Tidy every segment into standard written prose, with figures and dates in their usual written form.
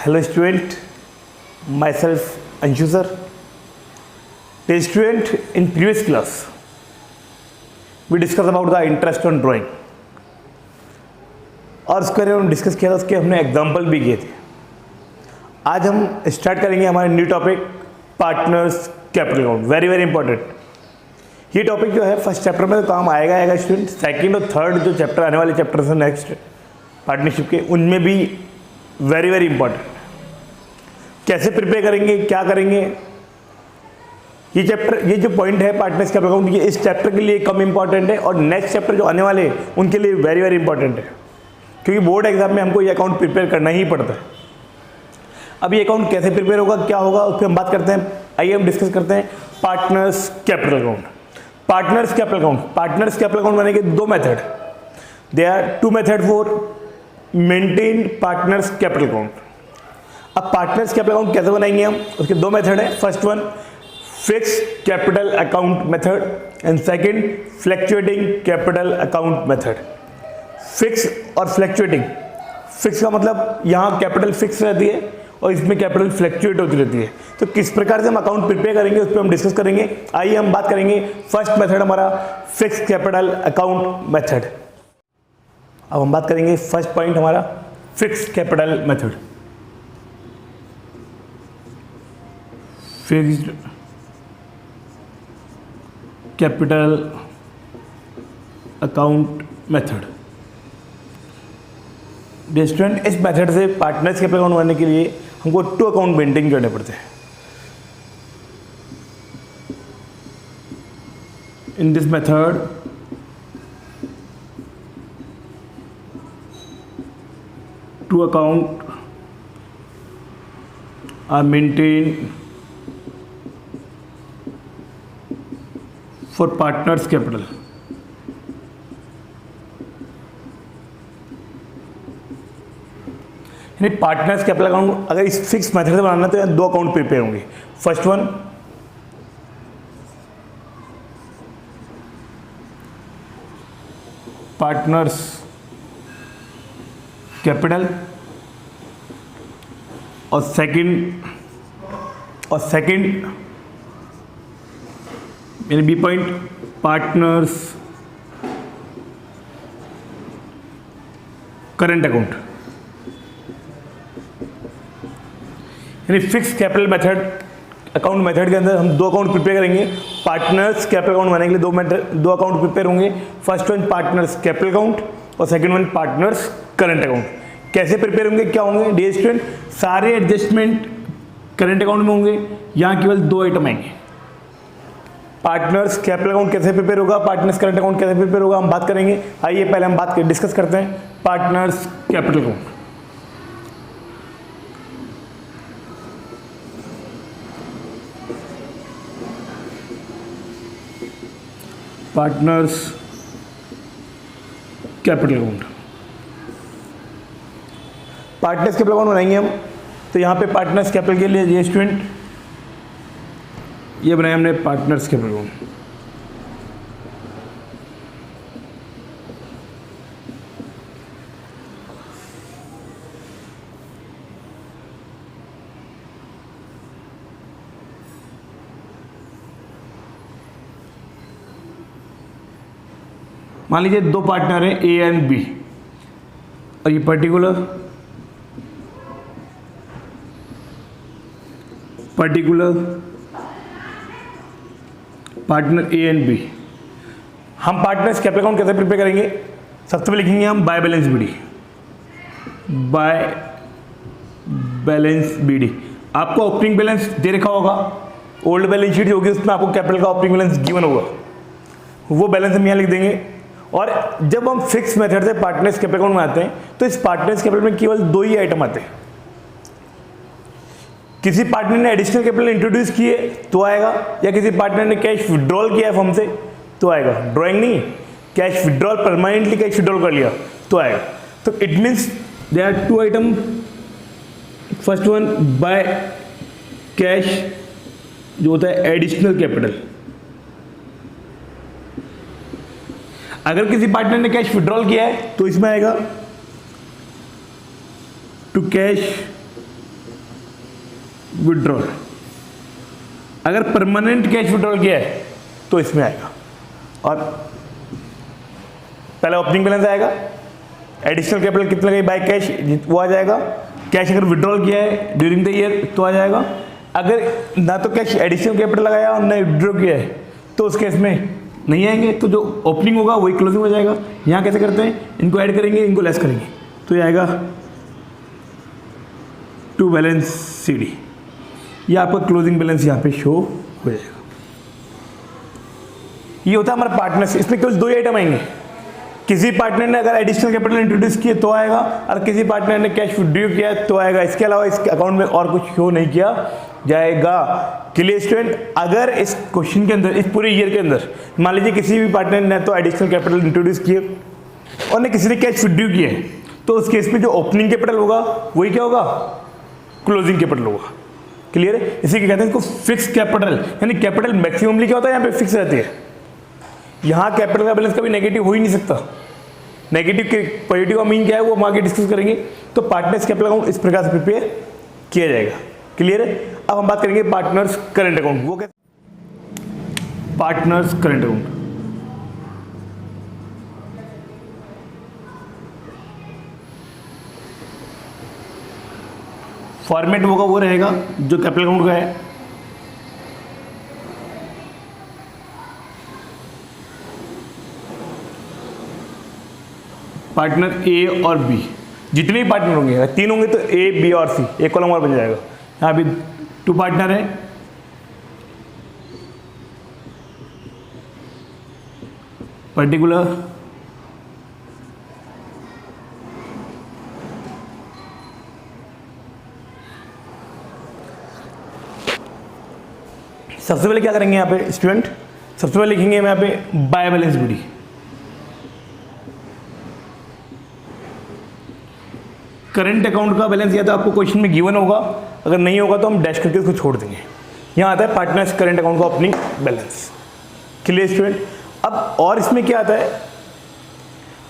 Hello student, myself Anshu sir. Dear student, in previous class we discussed about the interest on drawing और उसके बारे में हम discuss किया था, उसके हमने एग्जाम्पल भी किए थे। आज हम स्टार्ट करेंगे हमारा new topic partners capital account. Very very important ये टॉपिक जो है फर्स्ट चैप्टर में तो काम आएगा स्टूडेंट। सेकंड और थर्ड जो चैप्टर आने वाले चैप्टर हैं नेक्स्ट पार्टनरशिप के, उनमें भी वेरी वेरी इंपॉर्टेंट। कैसे प्रिपेयर करेंगे, क्या करेंगे, ये चैप्टर, ये जो पॉइंट है पार्टनर्स कैपिटल अकाउंट, ये इस चैप्टर के लिए कम इंपॉर्टेंट है और नेक्स्ट चैप्टर जो आने वाले हैं उनके लिए वेरी वेरी इंपॉर्टेंट है, क्योंकि बोर्ड एग्जाम में हमको ये अकाउंट प्रिपेयर करना ही पड़ता है। अब ये अकाउंट कैसे प्रिपेयर होगा, क्या होगा, उस पर हम बात करते हैं। आइए हम डिस्कस करते हैं partners capital account. Partners capital account बनाने के दो method, they are two method for maintain partners capital account. अब पार्टनर्स कैपिटल अकाउंट कैसे बनाएंगे हम, उसके दो मेथड है। First one fix capital account method and second fluctuating capital account method. Fix और फ्लैक्चुएटिंग, फिक्स का मतलब यहाँ कैपिटल फिक्स रहती है और इसमें कैपिटल फ्लैक्चुएट होती रहती है। तो किस प्रकार से हम अकाउंट प्रिपेयर करेंगे उस पर हम डिस्कस करेंगे। आइए हम बात करेंगे फर्स्ट मेथड हमारा फिक्स कैपिटल अकाउंट मेथड। अब हम बात करेंगे फर्स्ट पॉइंट हमारा fix capital method. Fixed capital account method. Student, इस मेथड से पार्टनर्स कैपिटल अकाउंट बनाने के लिए हमको टू अकाउंट मेंटेन करने पड़ते हैं। In this method two account are maintain for partners capital. Partners capital account अगर इस फिक्स मेथड से बनाना तो दो अकाउंट प्रिपेयर होंगे। फर्स्ट वन पार्टनर्स कैपिटल और सेकंड यानी B point partners current account. यानी fix capital method account method के अंदर हम दो अकाउंट प्रिपेयर करेंगे। पार्टनर्स कैपिटल अकाउंट बनाने के लिए दो अकाउंट प्रिपेयर होंगे। First one partners capital account और second one partners current account. कैसे प्रिपेयर होंगे, क्या होंगे डियर स्टूडेंट, सारे एडजस्टमेंट करंट अकाउंट में होंगे। यहाँ केवल दो आइटम आएंगे। पार्टनर्स कैपिटल अकाउंट कैसे प्रिपेयर होगा, पार्टनर्स करंट अकाउंट कैसे प्रिपेयर होगा, हम बात करेंगे। आइए पहले हम डिस्कस करते हैं partners capital account. Partners capital account, partners capital account बनाएंगे हम। तो यहाँ पे पार्टनर्स कैपिटल के लिए ये स्टूडेंट ये बनाया हमने पार्टनर्स कैपिटल अकाउंट। मान लीजिए दो पार्टनर हैं ए एंड बी और ये particular partner a and b. हम पार्टनर्स कैपिटल अकाउंट कैसे प्रिपेयर करेंगे, सबसे पहले लिखेंगे हम by balance BD. By balance BD आपको ओपनिंग बैलेंस दे रखा होगा, ओल्ड बैलेंस शीट जो होगी उसमें आपको कैपिटल का ओपनिंग बैलेंस गिवन होगा, वो बैलेंस हम यहाँ लिख देंगे। और जब हम फिक्स मेथड से पार्टनर्स कैपिटल अकाउंट बनाते हैं तो इस पार्टनर्स कैपिटल में केवल दो ही आइटम आते हैं। किसी पार्टनर ने एडिशनल कैपिटल इंट्रोड्यूस किए तो आएगा, या किसी पार्टनर ने कैश विड्रॉल किया है फर्म से तो आएगा। ड्राइंग नहीं, cash withdrawal, permanently cash withdrawal कर लिया तो आएगा। तो it means there are two item. First one by cash जो होता है एडिशनल कैपिटल। अगर किसी पार्टनर ने कैश विड्रॉल किया है तो इसमें आएगा टू कैश विड्रॉल, अगर परमानेंट कैश विड्रॉल किया है तो इसमें आएगा, और पहला ओपनिंग बैलेंस आएगा, एडिशनल कैपिटल कितना लगे बाय कैश वो आ जाएगा, कैश अगर विड्रॉल किया है ड्यूरिंग द ईयर तो आ जाएगा, अगर ना तो कैश एडिशनल कैपिटल लगाया और ना विड्रॉ किया है तो उस केस में नहीं आएंगे, तो जो ओपनिंग होगा वही क्लोजिंग हो जाएगा। यहाँ कैसे करते हैं, इनको ऐड करेंगे इनको लेस करेंगे, तो ये आएगा टू बैलेंस सी डी, ये आपका क्लोजिंग बैलेंस यहाँ पे शो हो जाएगा। ये होता है हमारा पार्टनर्स, इसमें केवल दो ही आइटम आएंगे, किसी पार्टनर ने अगर एडिशनल कैपिटल इंट्रोड्यूस किए तो आएगा, और किसी पार्टनर ने कैश विड्रॉ किया तो आएगा, इसके अलावा इस अकाउंट में और कुछ शो नहीं किया जाएगा। क्लियर स्टूडेंट, अगर इस क्वेश्चन के अंदर इस पूरे ईयर के अंदर मान लीजिए किसी भी पार्टनर ने तो एडिशनल कैपिटल इंट्रोड्यूस किए और ने किसी ने कैश विड्रॉ किए, तो उस केस में जो ओपनिंग कैपिटल होगा वही क्या होगा, क्लोजिंग कैपिटल होगा। क्लियर है, इसी के कहते हैं इसको फिक्स कैपिटल, यानी कैपिटल मैक्सिममली क्या होता है यहाँ पे फिक्स रहती है, यहाँ कैपिटल का बैलेंस कभी नेगेटिव हो ही नहीं सकता। नेगेटिव के पॉजिटिव का मीन क्या है वो हम आगे डिस्कस करेंगे। तो पार्टनर्स कैपिटल अकाउंट इस प्रकार से प्रिपेयर किया जाएगा। क्लियर है, अब हम बात करेंगे पार्टनर्स करंट अकाउंट। वो कैसे, पार्टनर्स करंट अकाउंट फॉर्मेट होगा वो रहेगा जो कैपिटल अकाउंट का है। पार्टनर ए और बी, जितने भी पार्टनर होंगे, अगर तीन होंगे तो ए बी और सी, एक कॉलम और बन जाएगा। यहाँ भी टू पार्टनर है, पर्टिकुलर सबसे पहले क्या करेंगे यहाँ पे स्टूडेंट, सबसे पहले लिखेंगे हम यहाँ पे by balance b d. Current account का बैलेंस या तो आपको क्वेश्चन में गिवन होगा, अगर नहीं होगा तो हम डैश करके उसको छोड़ देंगे। यहाँ आता है पार्टनर्स करंट अकाउंट का ओपनिंग बैलेंस। क्लियर स्टूडेंट, अब और इसमें क्या आता है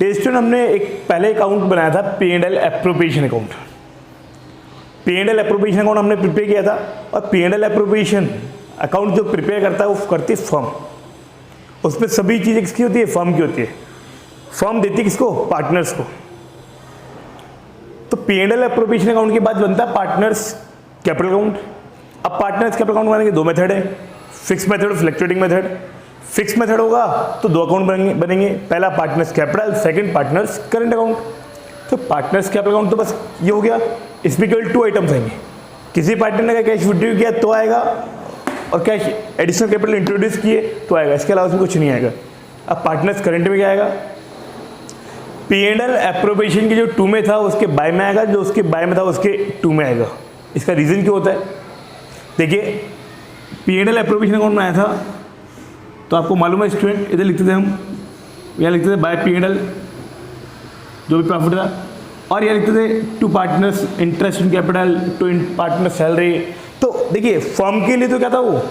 स्टूडेंट, हमने एक पहले अकाउंट बनाया था P and L appropriation account. P and L appropriation account हमने प्रिपेयर किया था, और P and L appropriation account जो प्रिपेयर करता है वो करती है फर्म, उसमें सभी चीज़ें किसकी होती है, फर्म की होती है। फर्म देती है किसको, पार्टनर्स को। तो P and L appropriation account के बाद बनता है पार्टनर्स कैपिटल अकाउंट। अब पार्टनर्स कैपिटल अकाउंट बनाने के दो मेथड है, फिक्स मेथड और फ्लक्चुएटिंग मेथड। फिक्स मेथड होगा तो दो अकाउंट बनेंगे, पहला partners capital, second partners current account. तो पार्टनर्स कैपिटल अकाउंट तो बस ये हो गया, इसमें केवल टू आइटम्स आएंगे, किसी पार्टनर ने कैश विड्रॉ किया तो आएगा, और कैश एडिशनल कैपिटल इंट्रोड्यूस किए तो आएगा, इसके अलावा उसमें कुछ नहीं आएगा। अब पार्टनर्स करंट में क्या आएगा, पी एंड एल एप्रोप्रिएशन की जो टू में था उसके बाय में आएगा, जो उसके बाय में था उसके टू में आएगा। इसका रीज़न क्या होता है, देखिए P and L appropriation account में आया था तो आपको मालूम है स्टूडेंट, इधर लिखते थे हम, यहाँ लिखते थे बाय पी एंड एल जो भी प्रॉफिट था, और यहाँ लिखते थे to partners interest in capital, to partner salary. तो देखिए फर्म के लिए तो क्या था, वो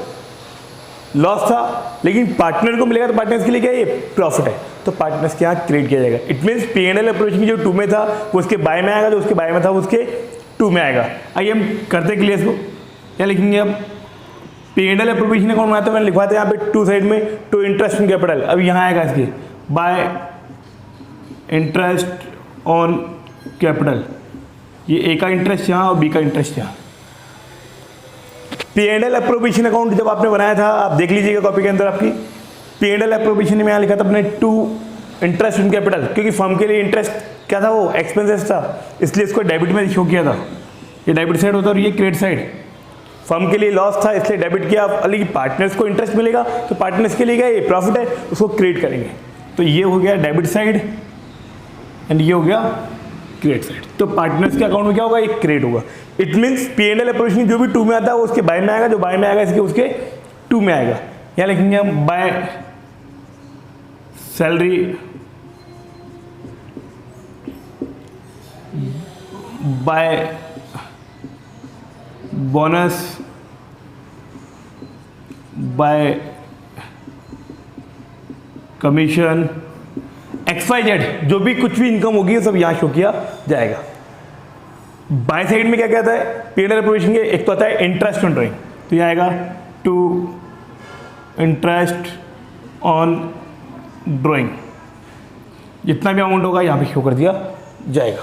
लॉस था, लेकिन पार्टनर को मिलेगा तो पार्टनर्स के लिए क्या है, ये प्रॉफिट है, तो पार्टनर्स के यहाँ क्रिएट किया जाएगा। It means P and L appropriation की जो टू में था वो उसके बाय में आएगा, जो उसके बाय में था वो उसके टू में आएगा। आइए हम करते क्लियर इसको, क्या लिखेंगे अब, P and L appropriation account में आता है, मैंने लिखवाते हैं यहाँ पे टू साइड में टू इंटरेस्ट इन कैपिटल। अब यहाँ आएगा इसके बाय इंटरेस्ट ऑन कैपिटल, ये ए का इंटरेस्ट यहाँ और बी का इंटरेस्ट यहाँ। P and L appropriation account जब आपने बनाया था, आप देख लीजिएगा कॉपी के अंदर आपकी, पी एंड एल एप्रोप्रिएशन में यहाँ लिखा था अपने टू इंटरेस्ट इन कैपिटल, क्योंकि फर्म के लिए इंटरेस्ट क्या था, वो एक्सपेंसेस था, इसलिए इसको डेबिट में शो किया था। ये डेबिट साइड होता है और ये क्रेडिट साइड। फर्म के लिए लॉस था इसलिए डेबिट किया, लेकिन पार्टनर्स को इंटरेस्ट मिलेगा तो पार्टनर्स के लिए क्या, ये प्रॉफिट है, उसको क्रिएट करेंगे। तो ये हो गया डेबिट साइड एंड ये हो गया क्रेडिट साइड। तो पार्टनर्स के अकाउंट में क्या होगा, एक क्रेडिट होगा। It means P and L appropriation जो भी टू में आता है वो उसके बाय में आएगा, जो बाय में आएगा इसके उसके टू में आएगा। यहाँ लिखेंगे हम by salary, by bonus, by commission, XYZ जो भी कुछ भी इनकम होगी सब यहाँ शो किया जाएगा। बाय साइड में क्या कहता है P&L एप्रोप्रिएशन के, एक तो आता है इंटरेस्ट ऑन ड्राइंग, तो ये आएगा टू इंटरेस्ट ऑन ड्राइंग, जितना भी अमाउंट होगा यहाँ पे शो कर दिया जाएगा।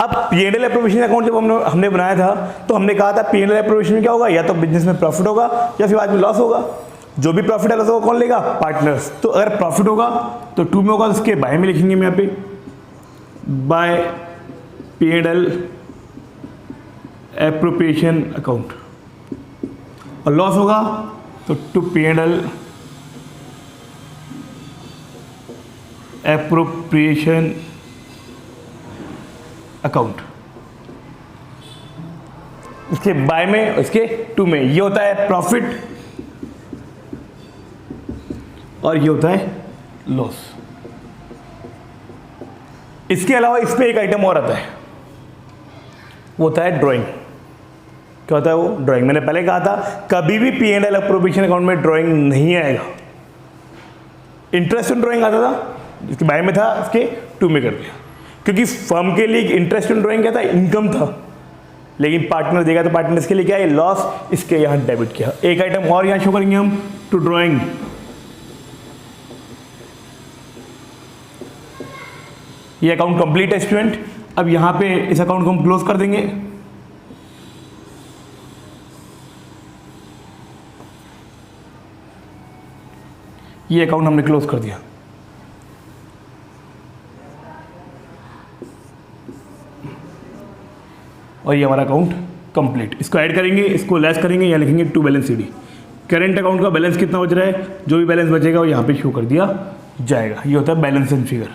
अब P&L एप्रोप्रिएशन अकाउंट जब हमने बनाया था तो हमने कहा था P&L एप्रोप्रिएशन में क्या होगा, या तो बिजनेस में प्रॉफिट होगा या फिर बाद में लॉस होगा। जो भी प्रॉफिट है लॉस होगा कौन लेगा, पार्टनर्स। तो अगर प्रॉफिट होगा तो 2 में होगा, तो उसके बाय में लिखेंगे हम यहाँ पे बाय P&L एप्रोप्रिएशन अकाउंट, और लॉस होगा तो टू P&L एप्रोप्रिएशन अकाउंट। इसके बाय में, इसके टू में, ये होता है प्रॉफिट और ये होता है लॉस। इसके अलावा इसमें एक आइटम और आता है, वो होता है ड्राइंग। क्या होता है वो, ड्राइंग। मैंने पहले कहा था कभी भी P&L एप्रोप्रिएशन अकाउंट में ड्राइंग नहीं आएगा। इंटरेस्ट ऑन ड्राइंग आता था, इसके बाय में था, इसके टू में कर दिया, क्योंकि फर्म के लिए इंटरेस्ट ऑन ड्राइंग क्या था, इनकम था, लेकिन पार्टनर देगा तो पार्टनर इसके लिए क्या है, लॉस, इसके यहाँ डेबिट किया। एक आइटम और यहाँ शो करेंगे हम, टू ड्राइंग। ये अकाउंट कंप्लीट है स्टूडेंट। अब यहाँ पे इस अकाउंट को हम क्लोज कर देंगे। ये अकाउंट हमने क्लोज कर दिया। और ये हमारा अकाउंट कंप्लीट। इसको ऐड करेंगे, इसको लेस करेंगे, यहाँ लिखेंगे to balance CD। Current account का बैलेंस कितना बच रहा है, जो भी बैलेंस बचेगा वो यहाँ पे शो कर दिया जाएगा। ये होता है balance and figure,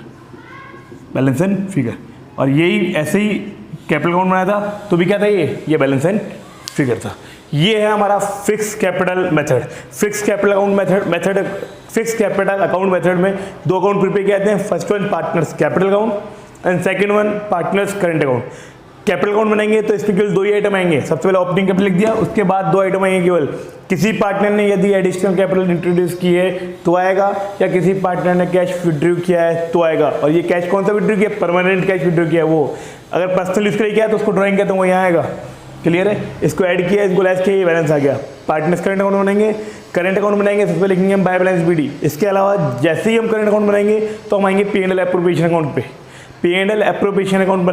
balance and figure. और यही ऐसे ही कैपिटल अकाउंट बनाया था तो भी क्या था, ये बैलेंस एंड फिगर था। ये है हमारा fix capital method. Fix capital account method fix capital account method में दो अकाउंट प्रिपेयर किए जाते हैं। First one partners capital account and second one partners current account. Capital account बनाएंगे तो इसमें केवल 2 ही आइटम आएंगे। सबसे पहले ओपनिंग कैपिटल लिख दिया, उसके बाद 2 आइटम आएंगे केवल। किसी पार्टनर ने यदि एडिशनल कैपिटल इंट्रोड्यूस की है तो आएगा, या किसी पार्टनर ने कैश विड्रॉ किया है तो आएगा। और ये कैश कौन सा विड्रॉ किया, परमानेंट कैश विड्रॉ किया है वो। अगर पर्सनल यूज के लिए किया तो उसको ड्राइंग कहते हैं, वो यहाँ आएगा। क्लियर है, इसको ऐड किया, इसको लेस किया, ये बैलेंस आ गया। पार्टनर्स करंट अकाउंट बनाएंगे, करंट अकाउंट बनाएंगे, सबसे लिखेंगे हम बाय बैलेंस BD। इसके अलावा जैसे ही हम करंट अकाउंट बनाएंगे तो हम आएंगे P&L एप्रोप्रिएशन अकाउंट पे। P&L एप्रोप्रिएशन अकाउंट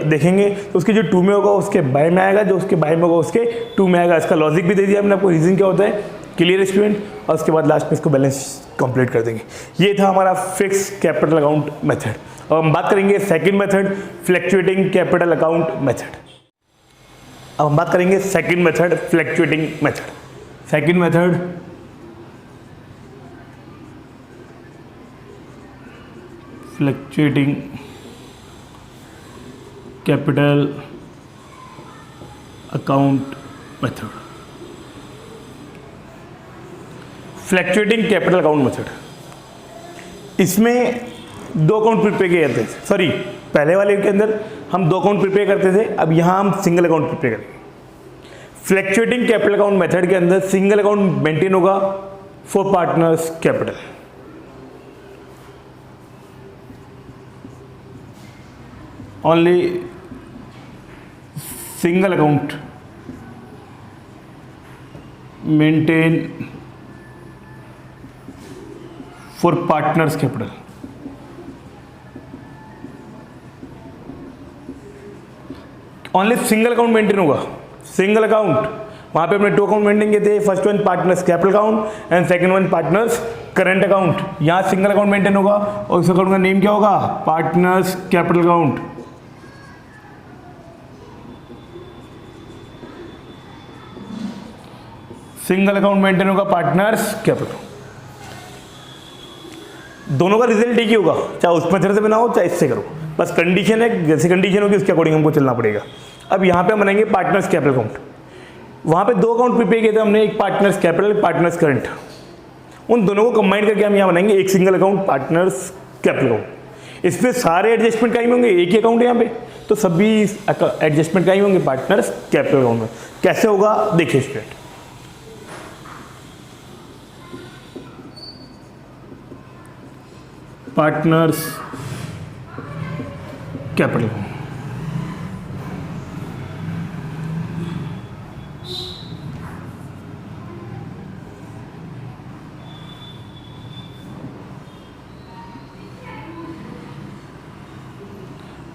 देखेंगे तो उसके जो टू में होगा उसके बाय में आएगा, जो उसके बाय में होगा उसके टू में आएगा। इसका लॉजिक भी दे दिया हमने आपको, रीजन क्या होता है। क्लियर स्टूडेंट, और उसके बाद लास्ट में इसको बैलेंस कंप्लीट कर देंगे। ये था हमारा फिक्स कैपिटल अकाउंट मेथड। अब हम बात करेंगे second method, fluctuating capital account method. अब हम बात करेंगे second method, fluctuating method. Second method fluctuating capital account method. Fluctuating capital account method, इसमें 2 अकाउंट प्रिपेयर किए जाते थे। सॉरी, पहले वाले के अंदर हम 2 अकाउंट प्रिपेयर करते थे, अब यहां हम सिंगल अकाउंट प्रिपेयर करेंगे। फ्लक्चुएटिंग कैपिटल अकाउंट मेथड के अंदर सिंगल अकाउंट मेंटेन होगा for partners capital. Only single account maintain for partners capital. Only single account maintain होगा, सिंगल अकाउंट। वहां पे हमने 2 अकाउंट मेंटेन किए थे, first one partners capital account and second one partners current account. यहां single account maintain होगा और उस अकाउंट का नेम क्या होगा, partners capital account. Single account maintain होगा पार्टनर्स कैपिटल। दोनों का रिजल्ट एक ही होगा, चाहे उस मेथड से बनाओ चाहे इससे करो, बस कंडीशन है, जैसे कंडीशन होगी उसके अकॉर्डिंग हमको चलना पड़ेगा। अब यहाँ पे हम बनाएंगे पार्टनर्स कैपिटल अकाउंट। वहाँ पे 2 अकाउंट प्रिपेयर किए थे हमने, एक पार्टनर्स कैपिटल, पार्टनर्स करंट। उन दोनों को कंबाइन करके हम यहाँ बनाएंगे एक single account partners capital account. इसमें सारे एडजस्टमेंट कहीं होंगे, एक ही अकाउंट है यहाँ पे, तो सभी एडजस्टमेंट कहीं होंगे पार्टनर्स कैपिटल अकाउंट में। कैसे होगा देखिए स्टूडेंट, पार्टनर्स कैपिटल अकाउंट।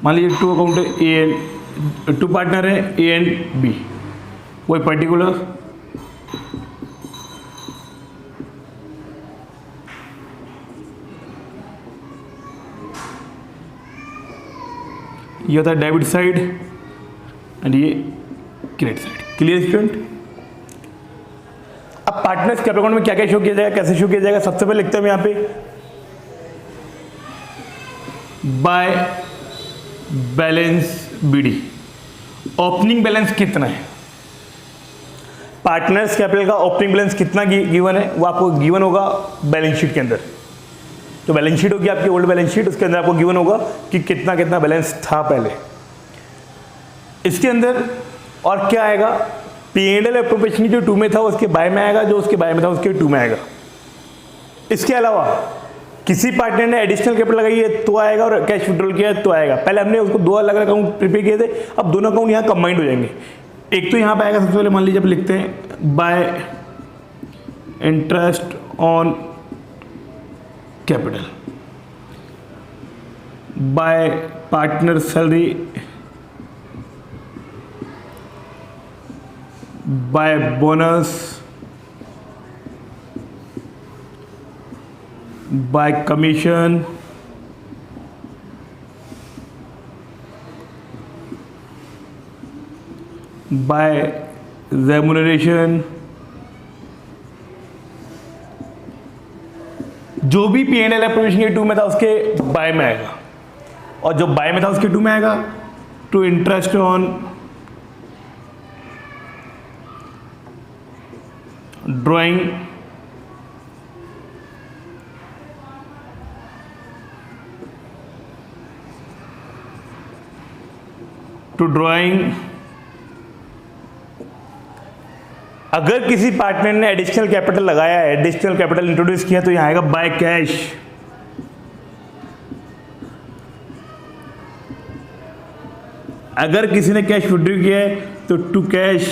मान लीजिए 2 अकाउंट है, ए एंड 2 पार्टनर है, ए एंड बी, कोई पर्टिकुलर ये होता है डेबिट साइड एंड ये क्रेडिट साइड। Clear student? अब पार्टनर्स कैपिटल अकाउंट में क्या क्या शो किया जाएगा, कैसे शो किया जाएगा? सबसे पहले लिखते हैं यहाँ पे by balance BD, opening balance कितना है, पार्टनर्स कैपिटल का ओपनिंग बैलेंस कितना गिवन है वो आपको गिवन होगा बैलेंस शीट के अंदर। तो बैलेंस शीट होगी आपकी ओल्ड बैलेंस शीट, उसके अंदर आपको गिवन होगा कि कितना कितना बैलेंस था पहले। इसके अंदर और क्या आएगा, P&L एप्रोप्रिएशन जो 2 में था उसके बाय में आएगा, जो उसके बाय में था उसके 2 में आएगा। इसके अलावा किसी पार्टनर ने एडिशनल कैपिटल लगाई है तो आएगा, और कैश विड्रॉल किया है तो आएगा। पहले हमने उसको 2 अलग अलग अकाउंट प्रिपेयर किए थे, अब दोनों अकाउंट यहाँ कंबाइंड हो जाएंगे। एक तो यहाँ पे आएगा, सबसे पहले मान लीजिए आप लिखते हैं by interest on capital, by partner salary, by bonus, by commission, by remuneration. जो भी P&L एप्रोप्रिएशन के 2 में था उसके बाय में आएगा, और जो बाय में था उसके 2 में आएगा to interest on drawing, to drawing. अगर किसी पार्टनर ने एडिशनल कैपिटल लगाया है, एडिशनल कैपिटल इंट्रोड्यूस किया, तो यहां आएगा बाय कैश। अगर किसी ने कैश विड्रॉ किया है तो टू कैश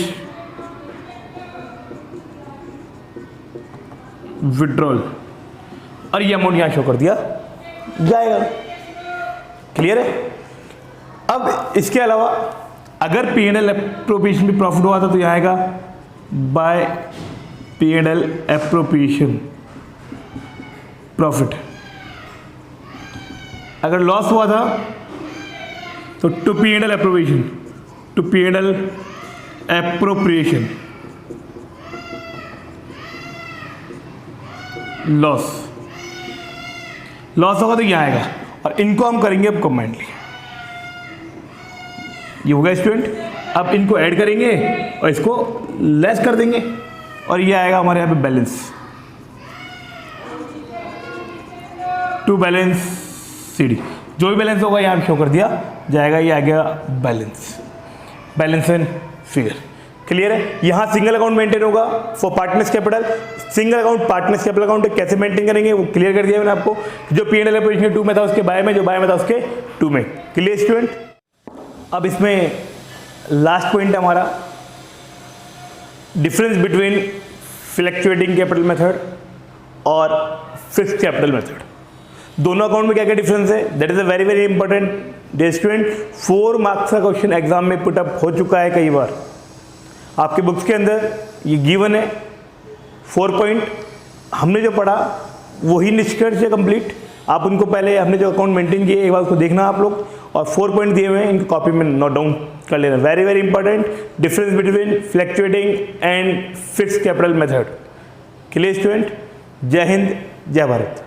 विड्रॉल, और ये अमाउंट यहां शो कर दिया जाएगा। क्लियर है? अब इसके अलावा अगर P&L एप्रोप्रिएशन भी प्रॉफिट हुआ था तो यहां आएगा बाय P&L एप्रोप्रिएशन प्रॉफिट। अगर लॉस हुआ था तो to P&L appropriation, to P&L appropriation loss, loss होगा तो यहां आएगा, और इनको हम करेंगे अब कंबाइंडली। ये होगा स्टूडेंट। अब इनको ऐड करेंगे और इसको लेस कर देंगे, और ये आएगा हमारे यहाँ पे बैलेंस, टू बैलेंस CD। जो भी बैलेंस होगा यहाँ शो कर दिया जाएगा, ये आ गया balance, balance and figure. Clear है? यहाँ सिंगल अकाउंट मेंटेन होगा for partners capital. Single account partners capital account कैसे मेंटेन करेंगे वो क्लियर कर दिया मैंने आपको। जो P&L एप्रोप्रिएशन 2 में था उसके बाय में, जो बाय में था उसके 2 में। Clear student? अब इसमें लास्ट पॉइंट है हमारा difference between fluctuating capital method और फिक्स्ड कैपिटल मेथड। दोनों अकाउंट में क्या क्या डिफरेंस है, that is a very very important dear student. 4 marks का क्वेश्चन एग्जाम में पुटअप हो चुका है कई बार। आपके बुक्स के अंदर ये गिवन है 4 पॉइंट। हमने जो पढ़ा वही निष्कर्ष है कंप्लीट। आप उनको पहले हमने जो अकाउंट मेंटेन किए एक बार उसको देखना आप लोग, और 4 पॉइंट दिए हुए हैं, इनको कॉपी में नोट डाउन कर लेना। Very very important difference between fluctuating and fixed capital method. Clear student? जय हिंद, जय भारत।